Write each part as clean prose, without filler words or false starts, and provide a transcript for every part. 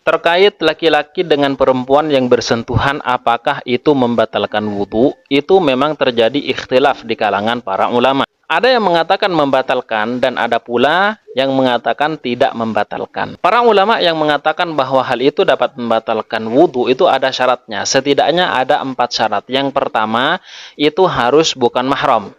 terkait laki-laki dengan perempuan yang bersentuhan apakah itu membatalkan wudu, itu memang terjadi ikhtilaf di kalangan para ulama. Ada yang mengatakan membatalkan dan ada pula yang mengatakan tidak membatalkan. Para ulama yang mengatakan bahwa hal itu dapat membatalkan wudu itu ada syaratnya. Setidaknya ada 4 syarat. Yang pertama itu harus bukan mahram.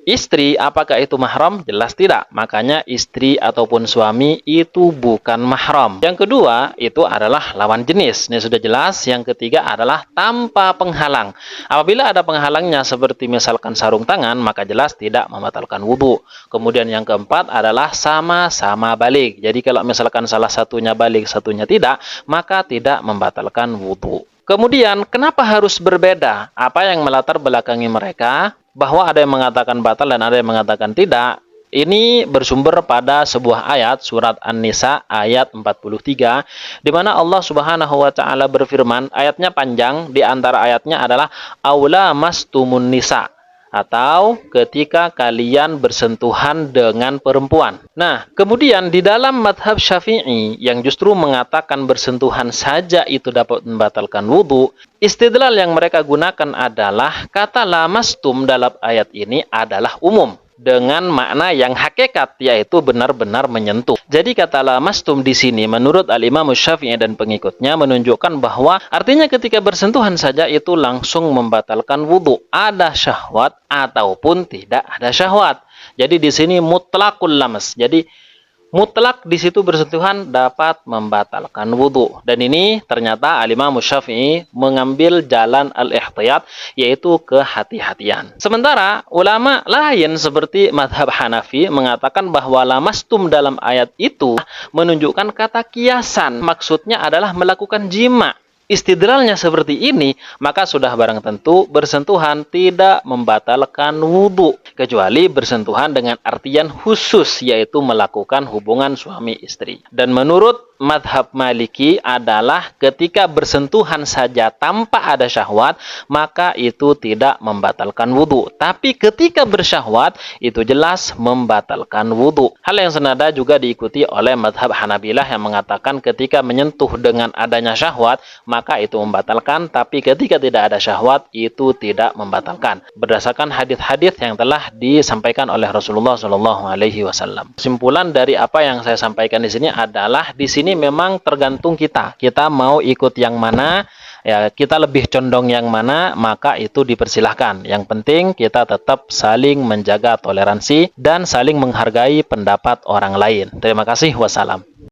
Istri, apakah itu mahram? Jelas tidak. Makanya istri ataupun suami itu bukan mahram. Yang kedua, itu adalah lawan jenis. Ini sudah jelas. Yang ketiga adalah tanpa penghalang. Apabila ada penghalangnya seperti misalkan sarung tangan, maka jelas tidak membatalkan wudhu. Kemudian yang keempat adalah sama-sama balik. Jadi kalau misalkan salah satunya balik, satunya tidak, maka tidak membatalkan wudhu. Kemudian, kenapa harus berbeda? Apa yang melatar belakangi mereka? Bahwa ada yang mengatakan batal dan ada yang mengatakan tidak. Ini bersumber pada sebuah ayat surat An-Nisa ayat 43 di mana Allah Subhanahu wa taala berfirman, ayatnya panjang, di antara ayatnya adalah aula mastumun nisa, atau ketika kalian bersentuhan dengan perempuan. Nah, kemudian di dalam madhab Syafi'i yang justru mengatakan bersentuhan saja itu dapat membatalkan wudhu, istidlal yang mereka gunakan adalah kata lamastum dalam ayat ini adalah umum dengan makna yang hakikat, yaitu benar-benar menyentuh. Jadi kata lamastum di sini menurut Al-Imam Syafi'i dan pengikutnya menunjukkan bahwa artinya ketika bersentuhan saja itu langsung membatalkan wudhu, ada syahwat ataupun tidak ada syahwat. Jadi di sini mutlakul lamas. Jadi mutlak di situ bersentuhan dapat membatalkan wudhu. Dan ini ternyata Al-Imam Syafi'i mengambil jalan al-ihtiyat, yaitu kehati-hatian. Sementara ulama lain seperti madhab Hanafi mengatakan bahwa lamastum dalam ayat itu menunjukkan kata kiasan. Maksudnya adalah melakukan jima. Istidlalnya seperti ini, maka sudah barang tentu bersentuhan tidak membatalkan wudhu, kecuali bersentuhan dengan artian khusus, yaitu melakukan hubungan suami istri. Dan menurut madhab Maliki adalah ketika bersentuhan saja tanpa ada syahwat, maka itu tidak membatalkan wudhu. Tapi ketika bersyahwat, itu jelas membatalkan wudhu. Hal yang senada juga diikuti oleh madhab Hanabilah yang mengatakan ketika menyentuh dengan adanya syahwat, maka itu membatalkan, tapi ketika tidak ada syahwat, itu tidak membatalkan. Berdasarkan hadis-hadis yang telah disampaikan oleh Rasulullah SAW. Kesimpulan dari apa yang saya sampaikan di sini adalah di sini memang tergantung kita. Kita mau ikut yang mana, ya kita lebih condong yang mana, maka itu dipersilahkan. Yang penting kita tetap saling menjaga toleransi dan saling menghargai pendapat orang lain. Terima kasih. Wassalam.